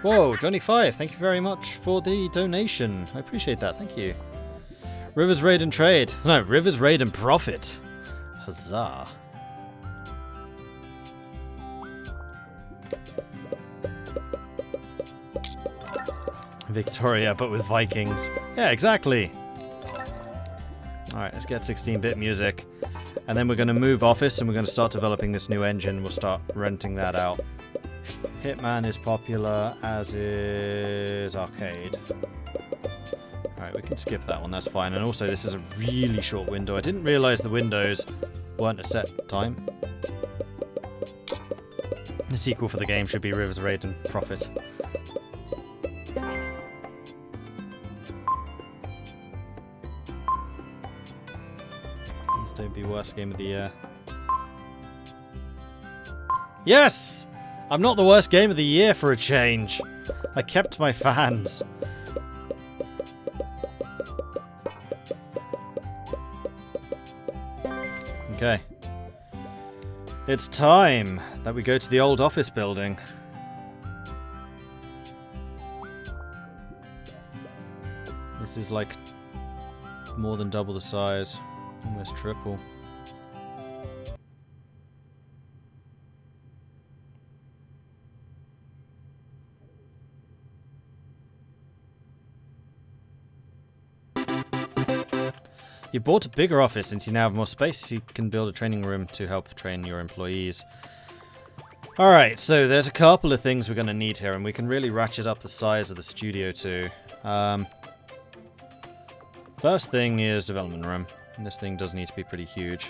Whoa, Johnny5, thank you very much for the donation. I appreciate that, thank you. Rivers Raid and Trade. No, Rivers Raid and Profit. Huzzah. Victoria, but with Vikings. Yeah, exactly. Alright, let's get 16-bit music. And then we're going to move office and we're going to start developing this new engine. We'll start renting that out. Hitman is popular, as is Arcade. Alright, we can skip that one, that's fine. And also, this is a really short window. I didn't realise the windows weren't a set time. The sequel for the game should be Rivers Raid and Profit. Please don't be worst game of the year. Yes! I'm not the worst game of the year for a change. I kept my fans. Okay. It's time that we go to the old office building. This is like more than double the size. Almost triple. You bought a bigger office. Since you now have more space, you can build a training room to help train your employees. Alright, so there's a couple of things we're going to need here, and we can really ratchet up the size of the studio too. First thing is development room. And this thing does need to be pretty huge.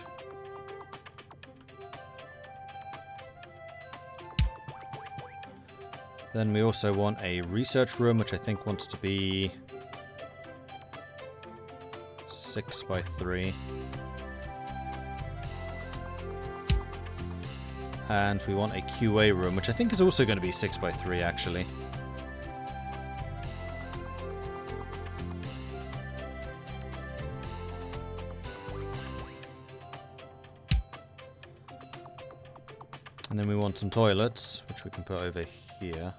Then we also want a research room, which I think wants to be 6 by 3. And we want a QA room, which I think is also going to be 6 by 3 actually. And then we want some toilets, which we can put over here.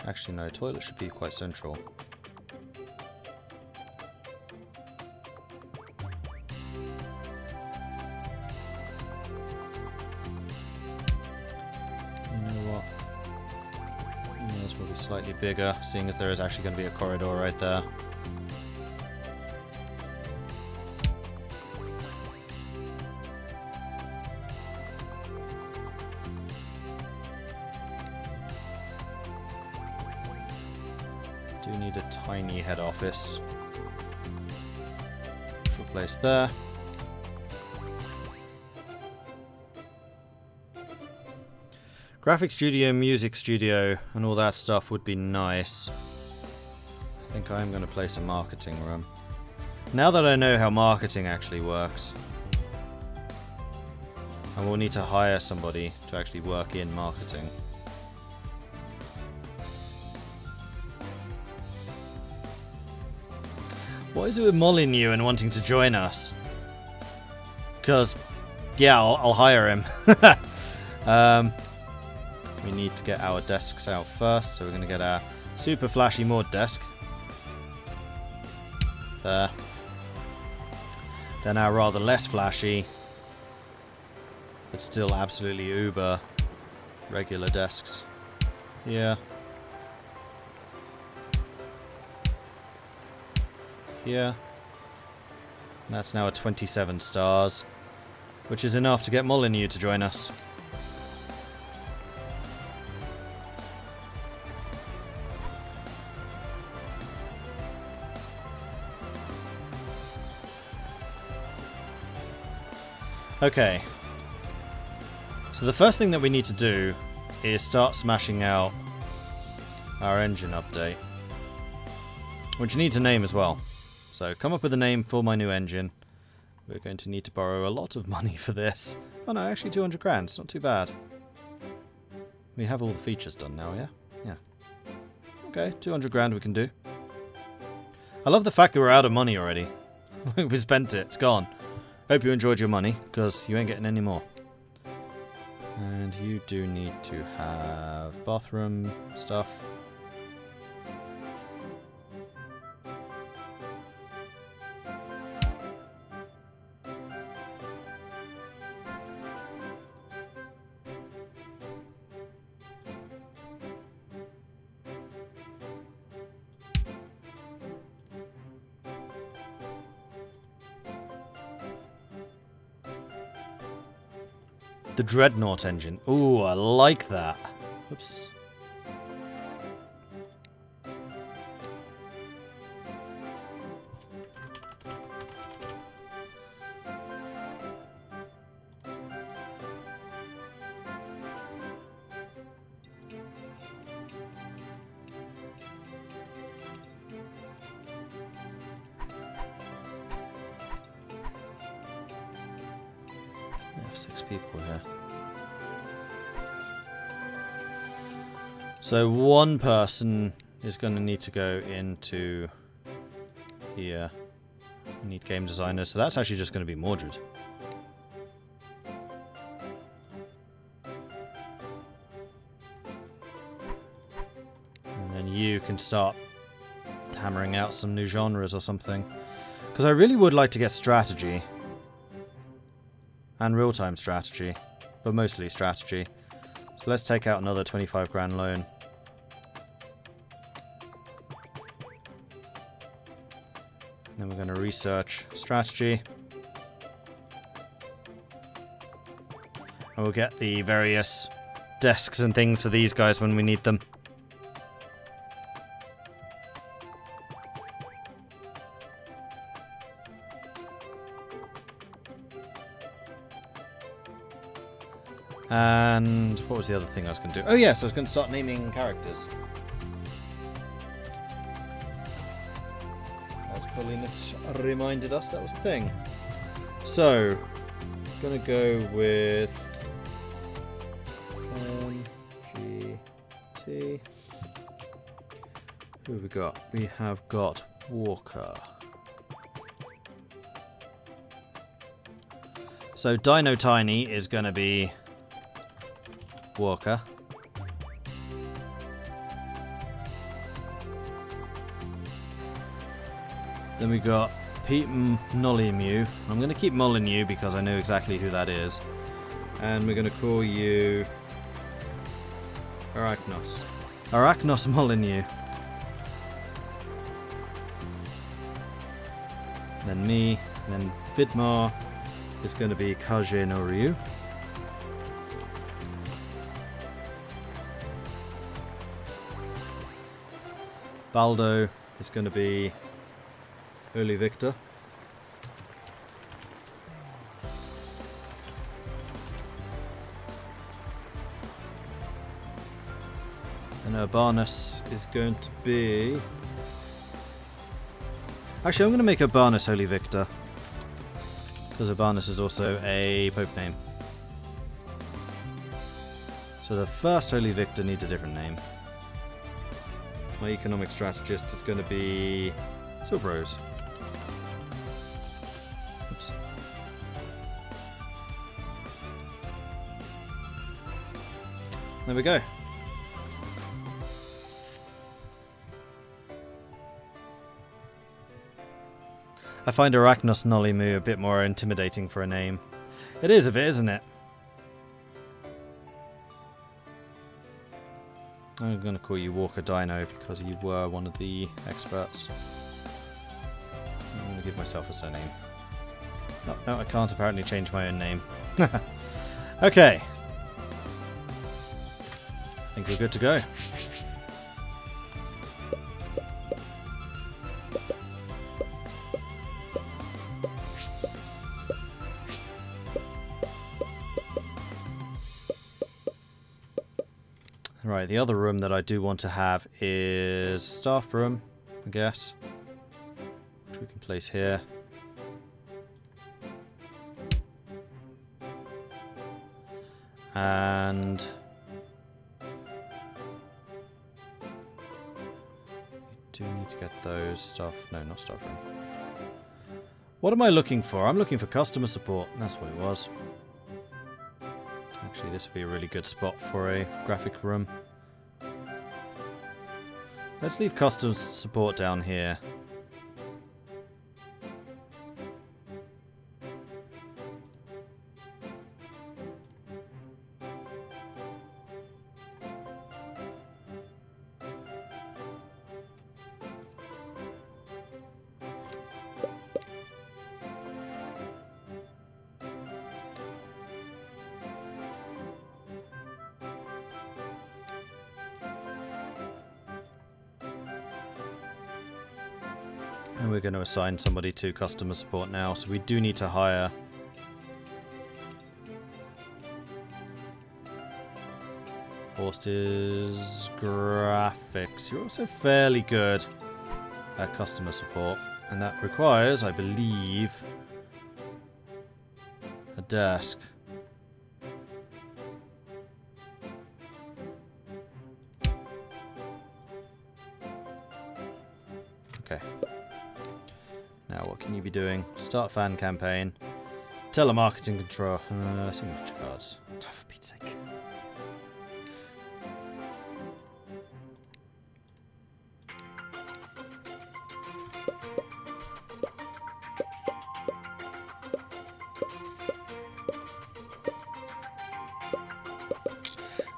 Actually, no, toilets should be quite central. Slightly bigger, seeing as there is actually going to be a corridor right there. Do need a tiny head office. Which we'll place there. Graphic studio, music studio, and all that stuff would be nice. I think I'm going to place a marketing room. Now that I know how marketing actually works, I will need to hire somebody to actually work in marketing. What is it with Molyneux and wanting to join us? Because, yeah, I'll hire him. We need to get our desks out first, so we're going to get our super flashy Mord desk. There. Then our rather less flashy, but still absolutely uber regular desks. Here. Here. And that's now at 27 stars, which is enough to get Molyneux to join us. Okay, so the first thing that we need to do is start smashing out our engine update, which needs a name as well. So come up with a name for my new engine. We're going to need to borrow a lot of money for this. Oh no, actually 200 grand, it's not too bad. We have all the features done now, yeah? Yeah. Okay, 200 grand we can do. I love the fact that we're out of money already. We spent it, it's gone. Hope you enjoyed your money, because you ain't getting any more. And you do need to have bathroom stuff. The Dreadnought engine. Ooh, I like that. Oops. We have 6 people here. So one person is going to need to go into here. We need game designers, so that's actually just going to be Mordred. And then you can start hammering out some new genres or something. Because I really would like to get strategy. And real-time strategy. But mostly strategy. So let's take out another 25 grand loan. Then we're going to research strategy. And we'll get the various desks and things for these guys when we need them. And what was the other thing I was going to do? Oh yes, I was going to start naming characters. As Paulinus reminded us, that was the thing. So, going to go with GT. Who have we got? We have got Walker. So Dino Tiny is going to be Walker. Then we got Pete Molyneux. I'm going to keep Molyneux because I know exactly who that is. And we're going to call you Arachnos. Arachnos Molyneux. Then me. Then Vidmar is going to be Kaje no Ryu. Baldo is going to be Early Victor. And Urbanus is going to be... Actually, I'm going to make Urbanus Holy Victor. Because Urbanus is also a Pope name. So the first Holy Victor needs a different name. My economic strategist is going to be Silverose. Oops. There we go. I find Arachnos Nolimu a bit more intimidating for a name. It is a bit, isn't it? I'm going to call you Walker Dino because you were one of the experts. I'm going to give myself a surname. No, I can't apparently change my own name. Okay. I think we're good to go. Right, the other room that I do want to have is staff room, I guess, which we can place here. And we do need to get those staff. No, not staff room. What am I looking for? I'm looking for customer support. That's what it was. Actually, this would be a really good spot for a graphic room. Let's leave customer support down here. And we're going to assign somebody to customer support now, so we do need to hire. Horses, graphics. You're also fairly good at customer support, and that requires, I believe, a desk. Okay. Now, what can you be doing? Start fan campaign. Telemarketing control. Signature cards. Oh, for Pete's sake.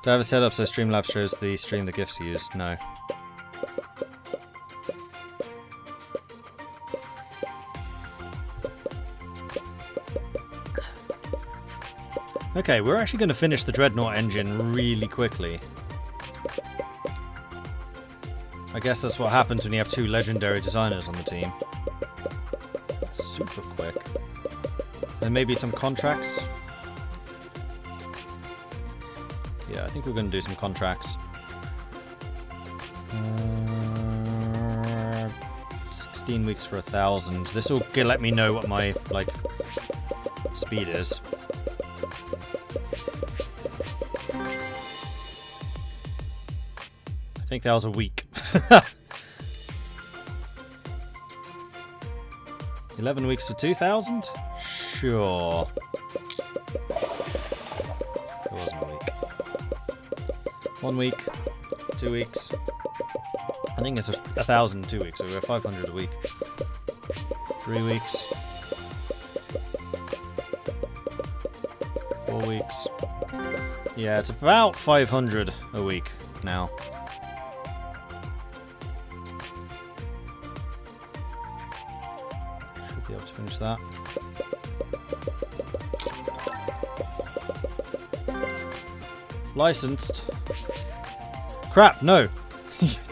Do I have a setup so Streamlabs shows the stream the GIFs used? No. Okay, we're actually going to finish the Dreadnought engine really quickly. I guess that's what happens when you have 2 legendary designers on the team. Super quick. There may be some contracts. Yeah, I think we're going to do some contracts. 16 weeks for 1,000. This will let me know what my, like, speed is. I think that was a week. 11 weeks for 2,000? Sure. It wasn't a week. 1 week, 2 weeks. I think it's 1,000 in 2 weeks, so we're 500 a week. 3 weeks. 4 weeks. Yeah, it's about 500 a week now. Should be able to finish that. Licensed. Crap, no.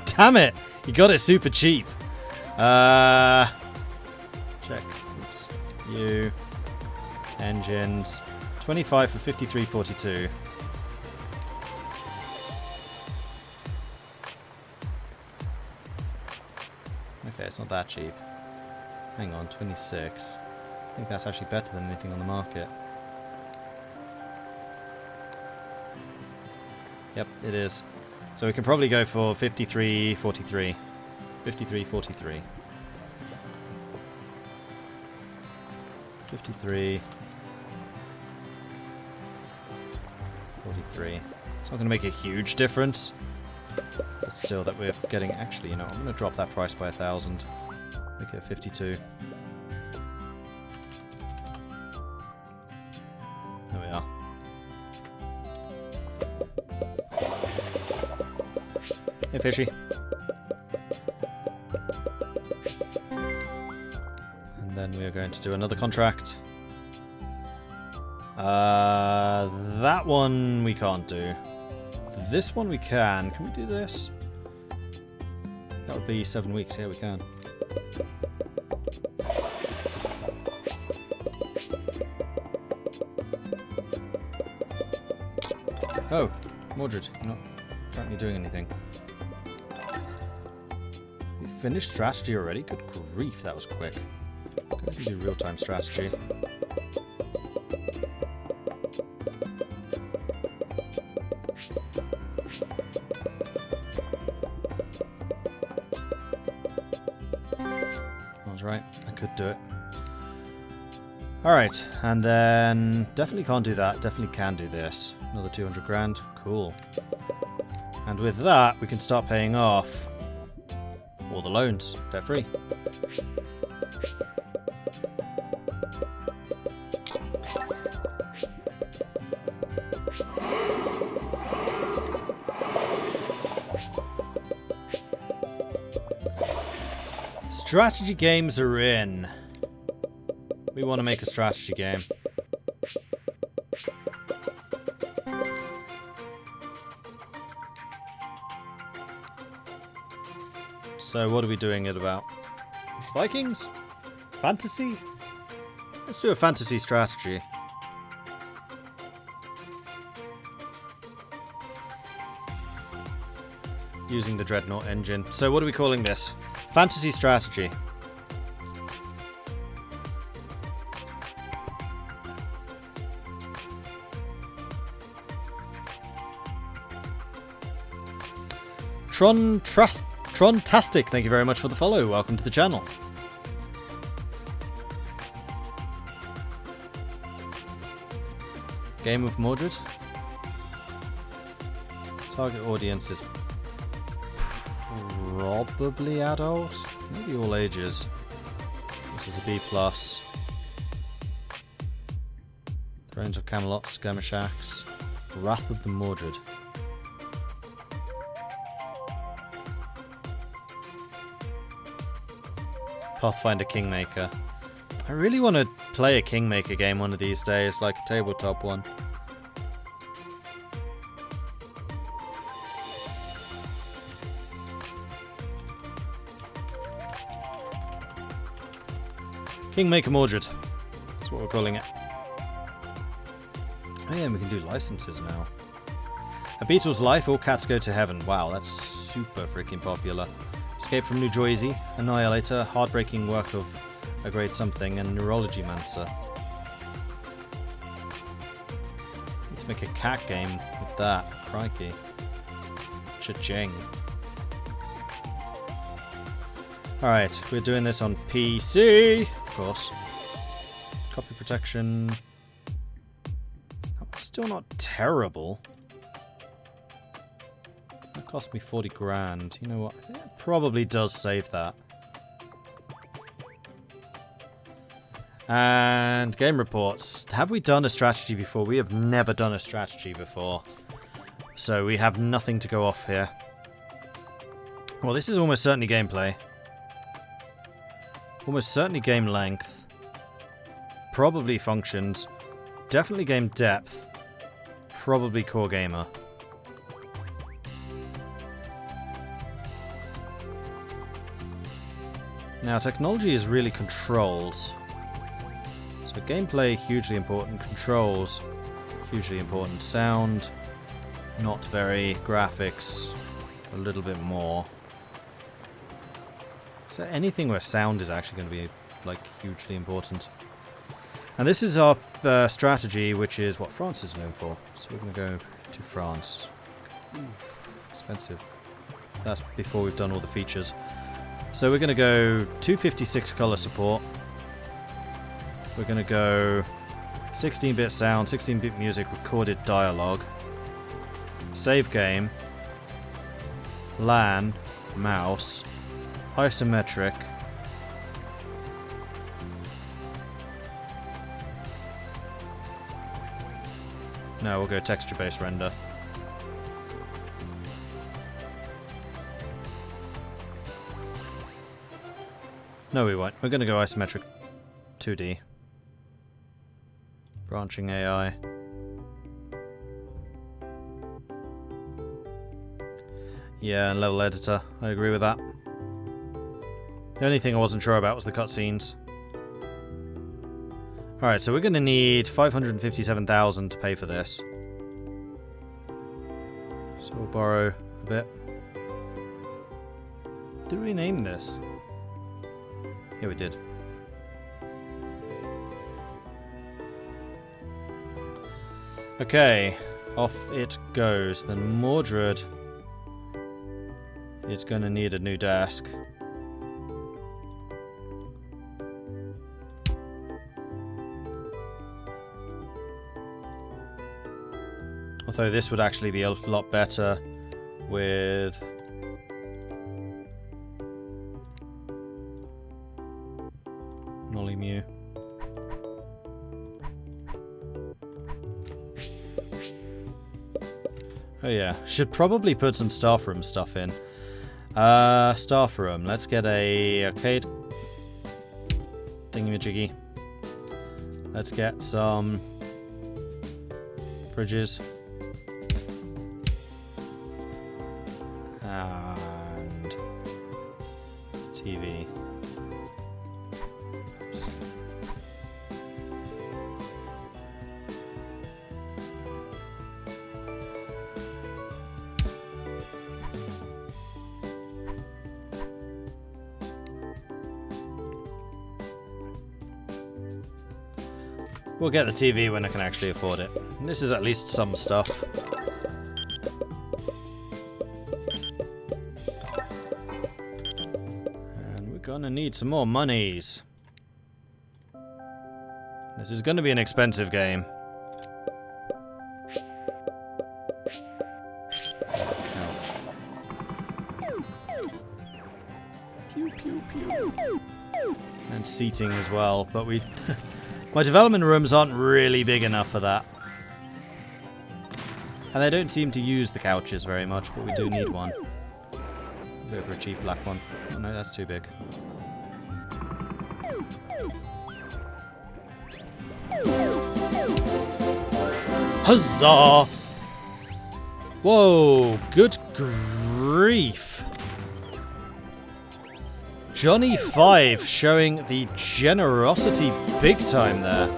Damn it. You got it super cheap. Check. Oops. You. Engines. 25 for 53.42. Okay, it's not that cheap. Hang on, 26. I think that's actually better than anything on the market. Yep, it is. So we can probably go for 53.43. 53.43. 53. 43. It's not going to make a huge difference. But still, that we're getting... Actually, you know, I'm going to drop that price by 1,000. Make it 52. There we are. Hey, fishy. And then we are going to do another contract. That one we can't do. This one we can. Can we do this? That would be 7 weeks. Yeah, we can. Oh, Mordred, you're not currently doing anything. We finished strategy already? Good grief, that was quick. Go ahead and do real-time strategy. I was right, I could do it. Alright, and then definitely can't do that, definitely can do this. Another 200 grand. Cool. And with that, we can start paying off all the loans, debt-free. Strategy games are in. We want to make a strategy game. So what are we doing it about? Vikings? Fantasy? Let's do a fantasy strategy. Using the Dreadnought engine. So what are we calling this? Fantasy strategy. Trontastic, thank you very much for the follow. Welcome to the channel. Game of Mordred. Target audience is probably adult, maybe all ages. This is a B+. Thrones of Camelot, Skirmish Axe, Wrath of the Mordred. Pathfinder Kingmaker. I really want to play a Kingmaker game one of these days, like a tabletop one. Kingmaker Mordred. That's what we're calling it. Oh yeah, and we can do licenses now. A Beetle's Life, All Cats Go to Heaven. Wow, that's super freaking popular. Escape from New Jersey, Annihilator, Heartbreaking Work of a Great Something, and Neurology Mancer. Need to make a cat game with that. Crikey. Cha-ching. Alright, we're doing this on PC, of course. Copy protection. That was still not terrible. That cost me 40 grand. You know what? It probably does save that. And game reports. Have we done a strategy before? We have never done a strategy before. So we have nothing to go off here. Well, this is almost certainly gameplay. Almost certainly game length. Probably functions. Definitely game depth. Probably core gamer. Now, technology is really controls. So gameplay, hugely important. Controls, hugely important. Sound, not very. Graphics, a little bit more. So anything where sound is actually going to be, like, hugely important. And this is our strategy, which is what France is known for. So we're going to go to France. Ooh, expensive. That's before we've done all the features. So we're going to go 256 color support. We're going to go 16-bit sound, 16-bit music, recorded dialogue. Save game. LAN, mouse. Isometric. No, we'll go texture-based render. No, we won't. We're going to go isometric 2D. Branching AI. Yeah, and level editor. I agree with that. The only thing I wasn't sure about was the cutscenes. Alright, so we're going to need 557,000 to pay for this. So we'll borrow a bit. Did we name this? Yeah, we did. Okay, off it goes. Then Mordred is going to need a new desk. Although this would actually be a lot better with... Nollymew. Oh yeah, should probably put some staff room stuff in. Staff room. Let's get a arcade thingamajiggy. Let's get some fridges. And TV. Oops. We'll get the TV when I can actually afford it. This is at least some stuff. And we're gonna need some more monies. This is gonna be an expensive game. Pew, pew, pew. And seating as well, but we... My development rooms aren't really big enough for that. And they don't seem to use the couches very much, but we do need one. A bit for a cheap black one. Oh no, that's too big. Huzzah! Whoa, good grief. Johnny 5 showing the generosity big time there.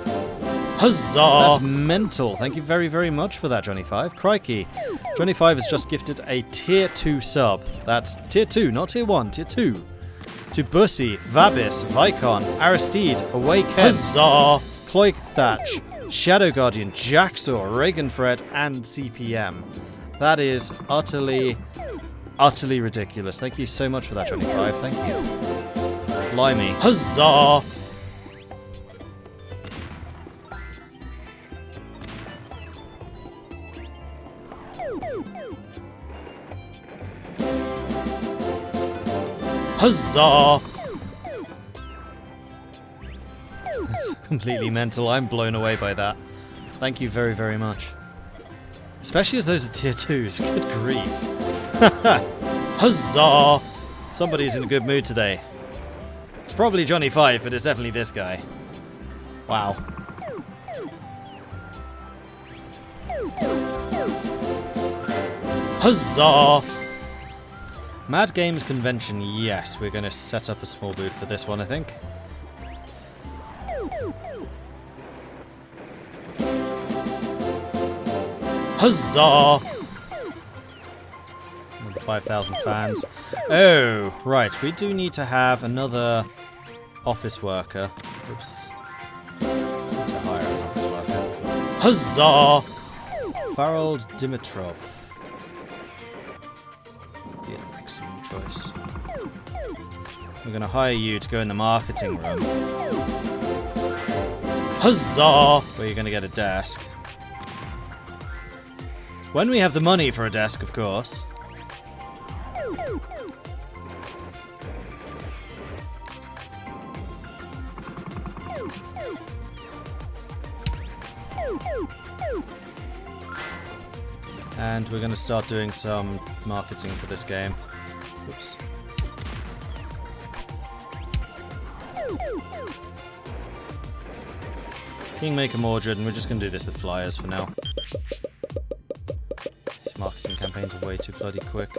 Huzzah! That's mental. Thank you very, very much for that, Johnny 5. Crikey. Johnny 5 has just gifted a tier 2 sub. That's tier 2, not tier 1, tier 2. To Bussy, Vabis, Vicon, Aristide, Away Kent, Huzzah! Cloy Thatch, Shadow Guardian, Jacksaw, Reagan Fred, and CPM. That is utterly ridiculous. Thank you so much for that, Johnny 5. Thank you. Blimey. Huzzah! Huzzah! That's completely mental. I'm blown away by that. Thank you very, very much. Especially as those are tier 2s. Good grief. Huzzah! Somebody's in a good mood today. It's probably Johnny 5, but it's definitely this guy. Wow. Huzzah! Mad Games Convention, yes. We're going to set up a small booth for this one, I think. Huzzah! 5,000 fans. Oh, right. We do need to have another office worker. Oops. Need to hire an office worker. Huzzah! Farald Dimitrov. Be an excellent choice. We're going to hire you to go in the marketing room. Huzzah! Where you're going to get a desk. When we have the money for a desk, of course. And we're going to start doing some marketing for this game. Oops. Kingmaker Mordred, and we're just going to do this with flyers for now. These marketing campaigns are way too bloody quick.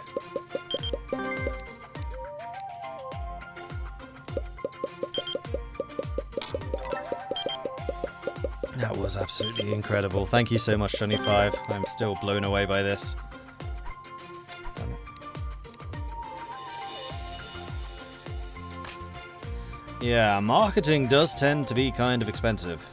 That was absolutely incredible. Thank you so much, Johnny 5. I'm still blown away by this. Damn it. Yeah, marketing does tend to be kind of expensive.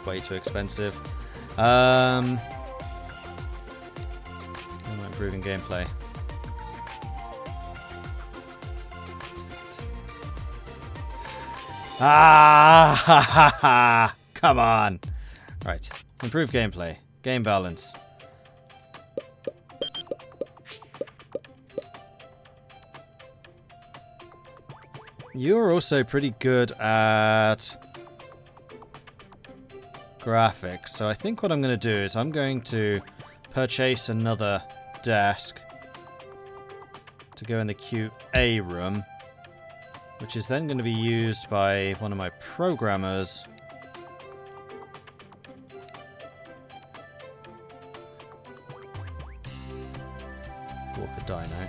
way too expensive. I'm improving gameplay. Ah, ha, ha, ha. Come on. Right. Improve gameplay. Game balance. You're also pretty good at graphics. So I think what I'm going to do is I'm going to purchase another desk to go in the QA room, which is then going to be used by one of my programmers. Walker Dino.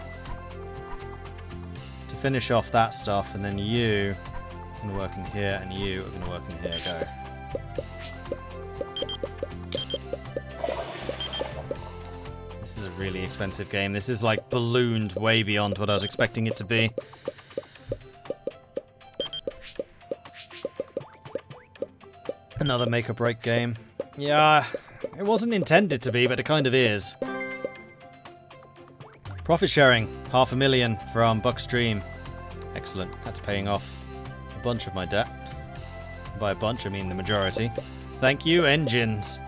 To finish off that stuff, and then you are going to work in here, and you are going to work in here. Go. This is a really expensive game. This is like ballooned way beyond what I was expecting it to be. Another make or break game. Yeah, it wasn't intended to be, but it kind of is. Profit sharing, $500,000 from Buckstream. Excellent, that's paying off a bunch of my debt. By a bunch, I mean the majority. Thank you, engines.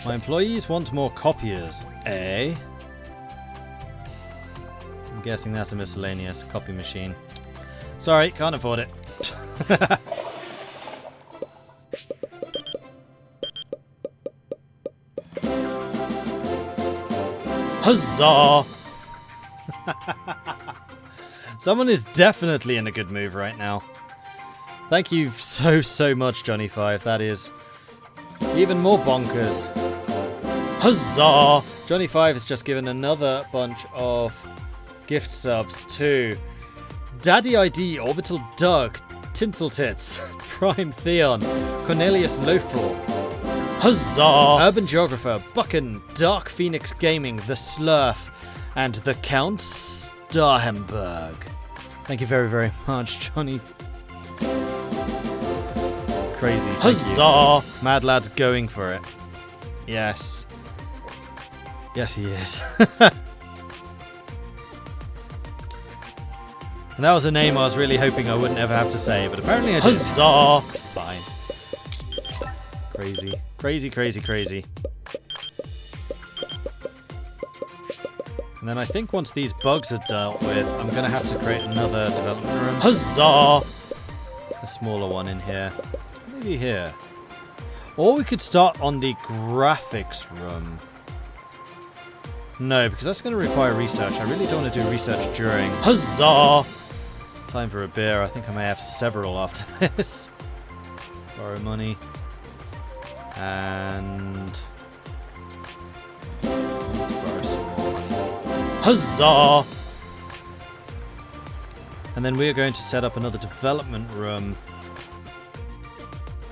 My employees want more copiers, eh? I'm guessing that's a miscellaneous copy machine. Sorry, can't afford it. Huzzah! Someone is definitely in a good mood right now. Thank you so much, Johnny5. That is even more bonkers. Huzzah! Johnny5 has just given another bunch of gift subs to Daddy ID, Orbital Doug, Tinseltits, Prime Theon, Cornelius Lofel, Huzzah! Urban Geographer, Bucken, Dark Phoenix Gaming, The Slurf, and The Count Starhemberg. Thank you very much, Johnny. Crazy. Huzzah! Mad Lad's going for it. Yes. Yes, he is. And that was a name I was really hoping I wouldn't ever have to say, but apparently I did. Huzzah! It's fine. Crazy. Crazy. And then I think once these bugs are dealt with, I'm going to have to create another development room. Huzzah! A smaller one in here. Maybe here. Or we could start on the graphics room. No, because that's going to require research. I really don't want to do research during. Huzzah! Time for a beer. I think I may have several after this. Borrow money. And borrow some more money. Huzzah! And then we are going to set up another development room.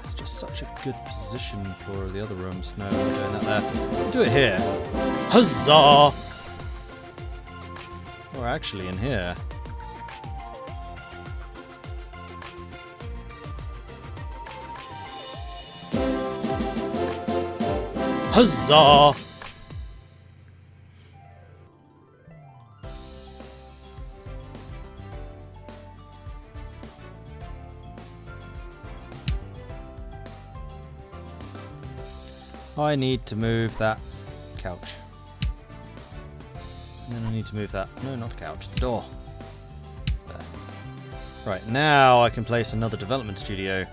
It's just such a good position for the other rooms. No, we're doing that there. We'll do it here. Huzzah! Or actually in here. Huzzah! I need to move that couch. And then I need to move that. No, not the couch. The door. There. Right, now I can place another development studio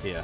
here.